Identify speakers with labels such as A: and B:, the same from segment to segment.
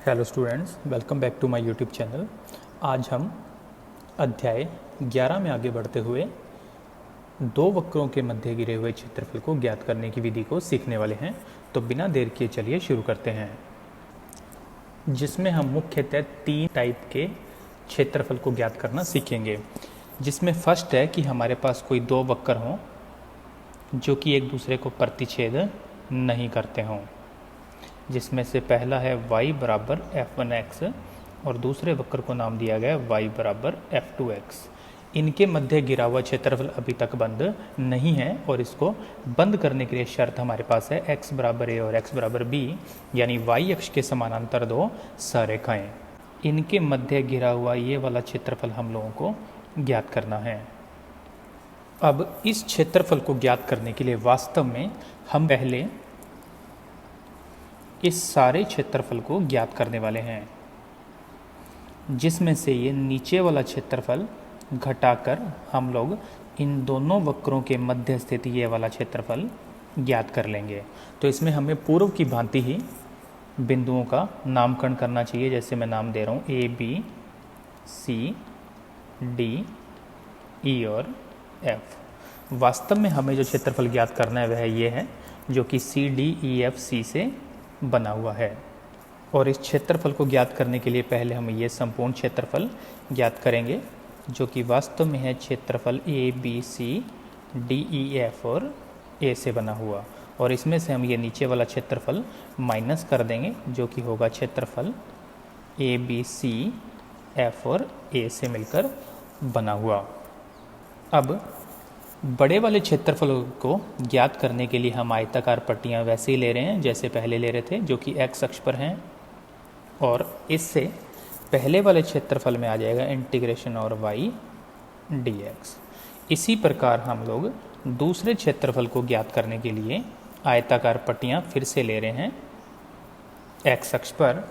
A: Hello students, welcome back to my YouTube channel. आज हम अध्याय 11 में आगे बढ़ते हुए दो वक्रों के मध्य गिरे हुए क्षेत्रफल को ज्ञात करने की विधि को सीखने वाले हैं। तो बिना देर किए चलिए शुरू करते हैं, जिसमें हम मुख्यतः 3 टाइप के क्षेत्रफल को ज्ञात करना सीखेंगे। जिसमें फर्स्ट है कि हमारे पास कोई दो वक्र हों जो कि एक दूसरे को प्रतिच्छेद नहीं करते हों, जिसमें से पहला है y बराबर f1x और दूसरे वक्र को नाम दिया गया y बराबर f2x। इनके मध्य गिरा हुआ क्षेत्रफल अभी तक बंद नहीं है और इसको बंद करने के लिए शर्त हमारे पास है x बराबर a और x बराबर b, यानी y अक्ष के समानांतर दो सरेखाएं। इनके मध्य गिरा हुआ ये वाला क्षेत्रफल हम लोगों को ज्ञात करना है। अब इस क्षेत्रफल को ज्ञात करने के लिए वास्तव में हम पहले इस सारे क्षेत्रफल को ज्ञात करने वाले हैं, जिसमें से ये नीचे वाला क्षेत्रफल घटाकर हम लोग इन दोनों वक्रों के मध्य स्थित ये वाला क्षेत्रफल ज्ञात कर लेंगे। तो इसमें हमें पूर्व की भांति ही बिंदुओं का नामकरण करना चाहिए। जैसे मैं नाम दे रहा हूँ ए, बी, सी, डी, ई और एफ। वास्तव में हमें जो क्षेत्रफल ज्ञात करना है वह ये है जो कि सी, डी, ई, एफ, सी से बना हुआ है। और इस क्षेत्रफल को ज्ञात करने के लिए पहले हम ये संपूर्ण क्षेत्रफल ज्ञात करेंगे, जो कि वास्तव में है क्षेत्रफल ए, बी, सी, डी, ई, एफ और ए से बना हुआ। और इसमें से हम ये नीचे वाला क्षेत्रफल माइनस कर देंगे, जो कि होगा क्षेत्रफल ए, बी, सी, एफ और ए से मिलकर बना हुआ। अब बड़े वाले क्षेत्रफल को ज्ञात करने के लिए हम आयताकार पट्टियाँ वैसे ही ले रहे हैं जैसे पहले ले रहे थे, जो कि x अक्ष पर हैं। और इससे पहले वाले क्षेत्रफल में आ जाएगा इंटीग्रेशन और y dx। इसी प्रकार हम लोग दूसरे क्षेत्रफल को ज्ञात करने के लिए आयताकार पट्टियाँ फिर से ले रहे हैं x अक्ष पर,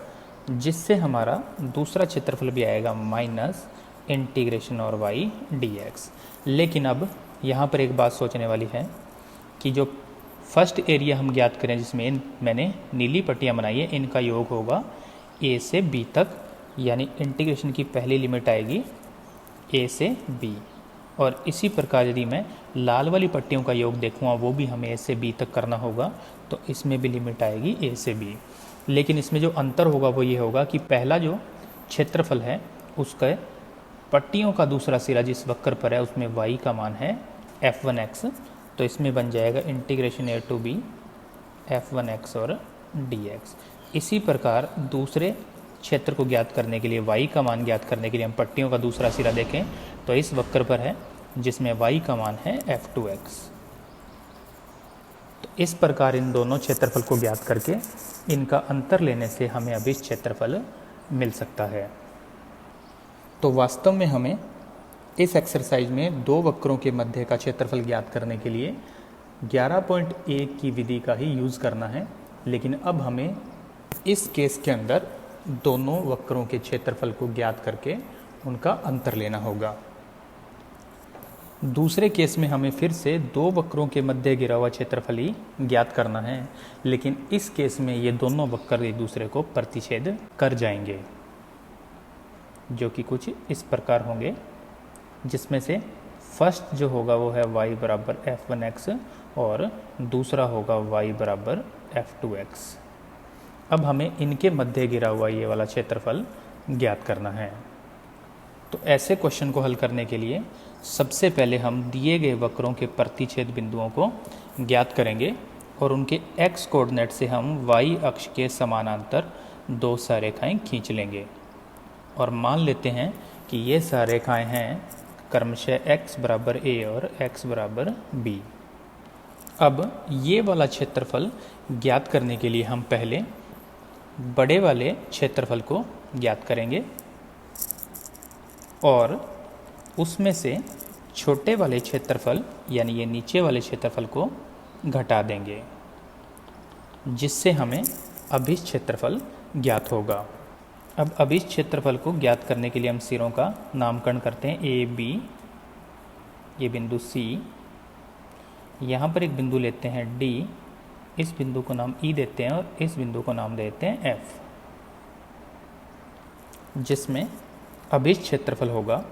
A: जिससे हमारा दूसरा क्षेत्रफल भी आएगा माइनस इंटीग्रेशन और y dx। लेकिन अब यहाँ पर एक बात सोचने वाली है कि जो फर्स्ट एरिया हम ज्ञात करें, जिसमें मैंने नीली पट्टियाँ बनाई है, इनका योग होगा a से b तक, यानी इंटीग्रेशन की पहली लिमिट आएगी a से b। और इसी प्रकार यदि मैं लाल वाली पट्टियों का योग देखूँगा, वो भी हमें a से b तक करना होगा, तो इसमें भी लिमिट आएगी a से b। लेकिन इसमें जो अंतर होगा वो ये होगा कि पहला जो क्षेत्रफल है उसका पट्टियों का दूसरा सिरा जिस वक्र पर है उसमें y का मान है f1x, तो इसमें बन जाएगा integration a to b f1x और dx। इसी प्रकार दूसरे क्षेत्र को ज्ञात करने के लिए y का मान ज्ञात करने के लिए हम पट्टियों का दूसरा सिरा देखें तो इस वक्र पर है जिसमें y का मान है f2x। तो इस प्रकार इन दोनों क्षेत्रफल को ज्ञात करके इनका अंतर लेने से हमें अभी क्षेत्रफल मिल सकता है। तो वास्तव में हमें इस एक्सरसाइज में दो वक्रों के मध्य का क्षेत्रफल ज्ञात करने के लिए 11.1 की विधि का ही यूज़ करना है। लेकिन अब हमें इस केस के अंदर दोनों वक्रों के क्षेत्रफल को ज्ञात करके उनका अंतर लेना होगा। दूसरे केस में हमें फिर से दो वक्रों के मध्य गिरा हुआ क्षेत्रफल ही ज्ञात करना है, लेकिन इस केस में ये दोनों वक्र एक दूसरे को प्रतिच्छेद कर जाएंगे, जो कि कुछ इस प्रकार होंगे, जिसमें से फर्स्ट जो होगा वो है y बराबर f1x और दूसरा होगा y बराबर f2x। अब हमें इनके मध्य गिरा हुआ ये वाला क्षेत्रफल ज्ञात करना है। तो ऐसे क्वेश्चन को हल करने के लिए सबसे पहले हम दिए गए वक्रों के प्रतिच्छेद बिंदुओं को ज्ञात करेंगे और उनके x कोऑर्डिनेट से हम y अक्ष के समानांतर दो सरेखाएं खींच लेंगे। और मान लेते हैं कि ये सरेखाएं हैं क्रमशः x बराबर a और x बराबर b। अब ये वाला क्षेत्रफल ज्ञात करने के लिए हम पहले बड़े वाले क्षेत्रफल को ज्ञात करेंगे और उसमें से छोटे वाले क्षेत्रफल यानी ये नीचे वाले क्षेत्रफल को घटा देंगे, जिससे हमें अभिष्ट क्षेत्रफल ज्ञात होगा। अब अभिष्ट क्षेत्रफल को ज्ञात करने के लिए हम सिरों का नामकरण करते हैं ए, बी, ये बिंदु सी, यहाँ पर एक बिंदु लेते हैं डी, इस बिंदु को नाम ई देते हैं और इस बिंदु को नाम देते हैं एफ। जिसमें अभिष्ट क्षेत्रफल होगा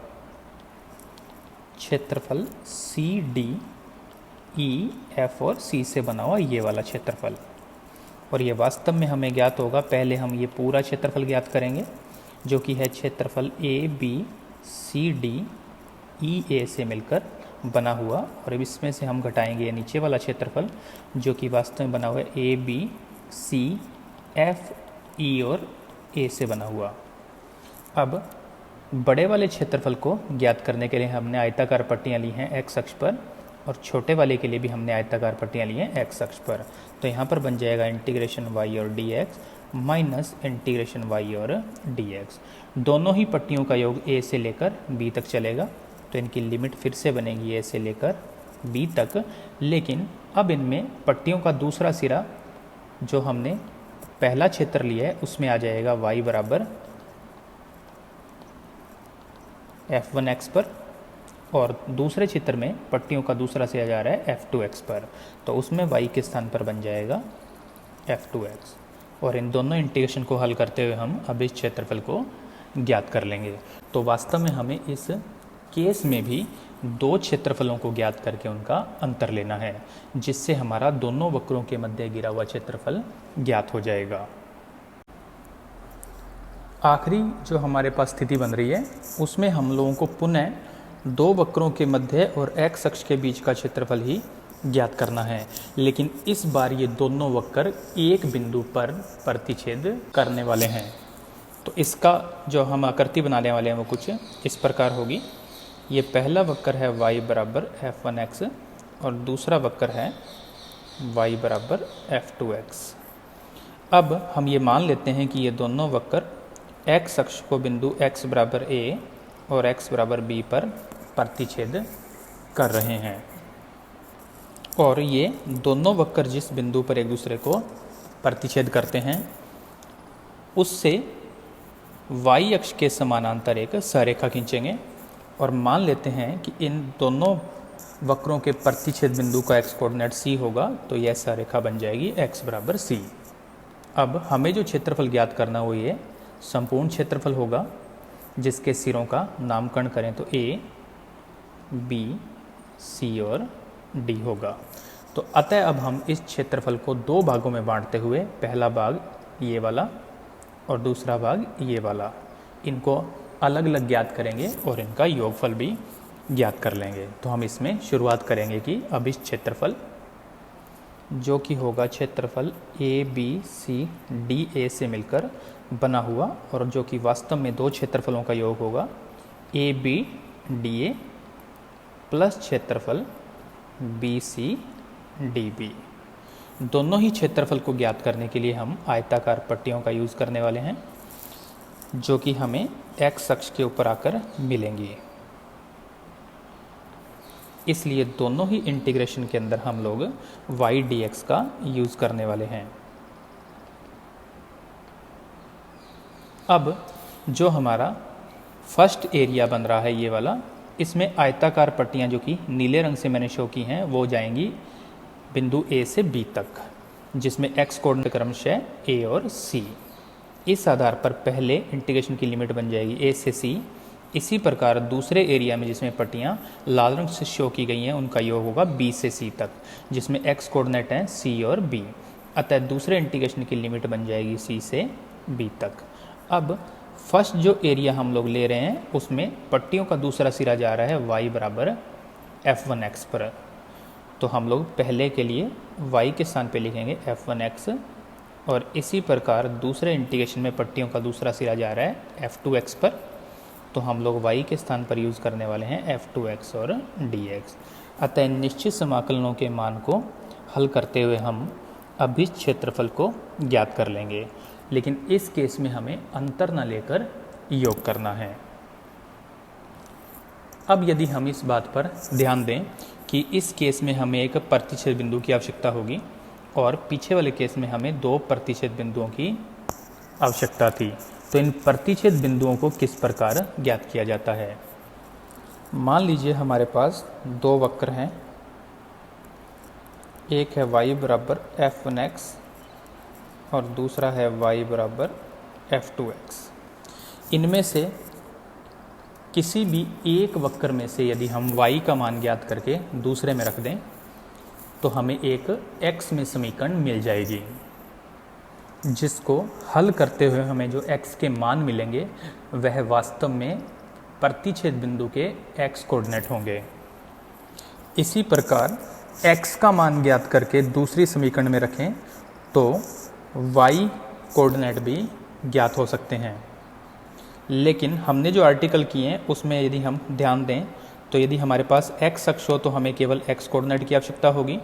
A: क्षेत्रफल सी डी ई एफ और सी से बना हुआ ये वाला क्षेत्रफल। और ये वास्तव में हमें ज्ञात होगा, पहले हम ये पूरा क्षेत्रफल ज्ञात करेंगे जो कि है क्षेत्रफल A B C D E ए से मिलकर बना हुआ, और अब इसमें से हम घटाएंगे ये नीचे वाला क्षेत्रफल जो कि वास्तव में बना हुआ है A B C F E और ए से बना हुआ। अब बड़े वाले क्षेत्रफल को ज्ञात करने के लिए हमने आयताकार पट्टियाँ ली हैं एक्स अक्ष पर, और छोटे वाले के लिए भी हमने आयताकार पट्टियाँ ली हैं एक्स अक्ष पर। तो यहाँ पर बन जाएगा इंटीग्रेशन वाई और D X minus integration Y और डी एक्स। दोनों ही पट्टियों का योग ए से लेकर बी तक चलेगा, तो इनकी लिमिट फिर से बनेगी ए से लेकर बी तक। लेकिन अब इनमें पट्टियों का दूसरा सिरा जो हमने पहला क्षेत्र लिया है उसमें आ जाएगा y बराबर f1x पर, और दूसरे चित्र में पट्टियों का दूसरा सिरा जा रहा है f2x पर, तो उसमें y के स्थान पर बन जाएगा f2x। और इन दोनों इंटीग्रेशन को हल करते हुए हम अब इस क्षेत्रफल को ज्ञात कर लेंगे। तो वास्तव में हमें इस केस में भी दो क्षेत्रफलों को ज्ञात करके उनका अंतर लेना है, जिससे हमारा दोनों वक्रों के मध्य गिरा हुआ क्षेत्रफल ज्ञात हो जाएगा। आखिरी जो हमारे पास स्थिति बन रही है उसमें हम लोगों को पुनः दो वक्रों के मध्य और x अक्ष के बीच का क्षेत्रफल ही ज्ञात करना है, लेकिन इस बार ये दोनों वक्र एक बिंदु पर प्रतिच्छेद करने वाले हैं। तो इसका जो हम आकृति बनाने वाले हैं वो कुछ इस प्रकार होगी। ये पहला वक्र है y बराबर f1x और दूसरा वक्र है y बराबर f2x। अब हम ये मान लेते हैं कि ये दोनों वक्र x अक्ष को बिंदु x बराबर a और x बराबर b पर प्रतिच्छेद कर रहे हैं, और ये दोनों वक्र जिस बिंदु पर एक दूसरे को प्रतिच्छेद करते हैं उससे y अक्ष के समानांतर एक सरेखा खींचेंगे, और मान लेते हैं कि इन दोनों वक्रों के प्रतिच्छेद बिंदु का x कोऑर्डिनेट c होगा, तो यह सरेखा बन जाएगी x बराबर c। अब हमें जो क्षेत्रफल ज्ञात करना वो ये संपूर्ण क्षेत्रफल होगा, जिसके सिरों का नामकरण करें तो a, b, c और d होगा। तो अतः अब हम इस क्षेत्रफल को दो भागों में बांटते हुए, पहला भाग ये वाला और दूसरा भाग ये वाला, इनको अलग अलग ज्ञात करेंगे और इनका योगफल भी ज्ञात कर लेंगे। तो हम इसमें शुरुआत करेंगे कि अब इस क्षेत्रफल जो कि होगा क्षेत्रफल A B C D A से मिलकर बना हुआ, और जो कि वास्तव में दो क्षेत्रफलों का योग होगा A B D A plus क्षेत्रफल बी सी डी बी। दोनों ही क्षेत्रफल को ज्ञात करने के लिए हम आयताकार पट्टियों का यूज़ करने वाले हैं, जो कि हमें x अक्ष के ऊपर आकर मिलेंगी। इसलिए दोनों ही इंटीग्रेशन के अंदर हम लोग y dx का यूज़ करने वाले हैं। अब जो हमारा फर्स्ट एरिया बन रहा है ये वाला, इसमें आयताकार पट्टियाँ जो कि नीले रंग से मैंने शो की हैं वो जाएंगी बिंदु A से B तक, जिसमें x कोऑर्डिनेट क्रमशः A और C। इस आधार पर पहले इंटीग्रेशन की लिमिट बन जाएगी a से c। इसी प्रकार दूसरे एरिया में जिसमें पट्टियाँ लाल रंग से शो की गई हैं उनका योग होगा b से c तक, जिसमें x कोऑर्डिनेट हैं c और b। अतः दूसरे इंटीग्रेशन की लिमिट बन जाएगी c से b तक। अब फर्स्ट जो एरिया हम लोग ले रहे हैं उसमें पट्टियों का दूसरा सिरा जा रहा है y बराबर f1x पर, तो हम लोग पहले के लिए y के स्थान पे लिखेंगे f1x, और इसी प्रकार दूसरे इंटीग्रेशन में पट्टियों का दूसरा सिरा जा रहा है f2x पर, तो हम लोग y के स्थान पर यूज़ करने वाले हैं f2x और dx। अतः निश्चित समाकलनों के मान को हल करते हुए हम अब इस क्षेत्रफल को ज्ञात कर लेंगे, लेकिन इस केस में हमें अंतर न लेकर योग करना है। अब यदि हम इस बात पर ध्यान दें कि इस केस में हमें एक प्रतिच्छेद बिंदु की आवश्यकता होगी और पीछे वाले केस में हमें दो प्रतिच्छेद बिंदुओं की आवश्यकता थी, तो इन प्रतिच्छेद बिंदुओं को किस प्रकार ज्ञात किया जाता है। मान लीजिए हमारे पास दो वक्र हैं, एक है y बराबर f1x और दूसरा है y बराबर f2x। इनमें से किसी भी एक वक्र में से यदि हम y का मान ज्ञात करके दूसरे में रख दें तो हमें एक x में समीकरण मिल जाएगी, जिसको हल करते हुए हमें जो x के मान मिलेंगे वह वास्तव में प्रतिच्छेद बिंदु के x कोऑर्डिनेट होंगे। इसी प्रकार x का मान ज्ञात करके दूसरी समीकरण में रखें तो y कोऑर्डिनेट भी ज्ञात हो सकते हैं। लेकिन हमने जो आर्टिकल किए हैं उसमें यदि हम ध्यान दें तो यदि हमारे पास x अक्ष हो तो हमें केवल x कोऑर्डिनेट की आवश्यकता होगी,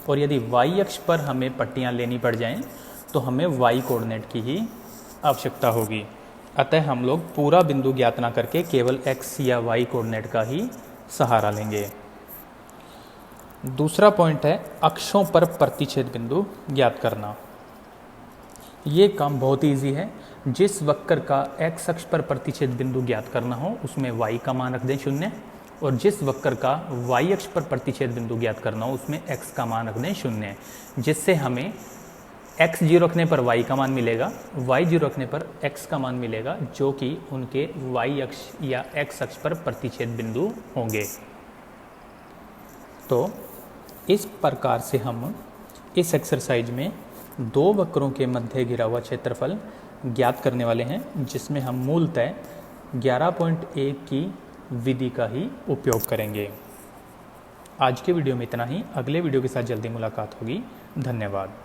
A: और यदि y अक्ष पर हमें पट्टियां लेनी पड़ जाएं तो हमें y कोऑर्डिनेट की ही आवश्यकता होगी। अतः हम लोग पूरा बिंदु ज्ञात ना करके केवल x या y कोऑर्डिनेट का ही सहारा लेंगे। दूसरा पॉइंट है अक्षों पर प्रतिच्छेद बिंदु ज्ञात करना। ये काम बहुत ही ईजी है। जिस वक्र का x अक्ष पर प्रतिच्छेद बिंदु ज्ञात करना हो उसमें y का मान रख दें 0, और जिस वक्र का y अक्ष पर प्रतिच्छेद बिंदु ज्ञात करना हो उसमें x का मान रख दें 0, जिससे हमें x 0 रखने पर y का मान मिलेगा, y 0 रखने पर x का मान मिलेगा, जो कि उनके y अक्ष या x अक्ष पर प्रतिच्छेद बिंदु होंगे। तो इस प्रकार से हम इस एक्सरसाइज में दो वक्रों के मध्य घिरा हुआ क्षेत्रफल ज्ञात करने वाले हैं, जिसमें हम मूलतः 11.1 की विधि का ही उपयोग करेंगे। आज के वीडियो में इतना ही। अगले वीडियो के साथ जल्दी मुलाकात होगी। धन्यवाद।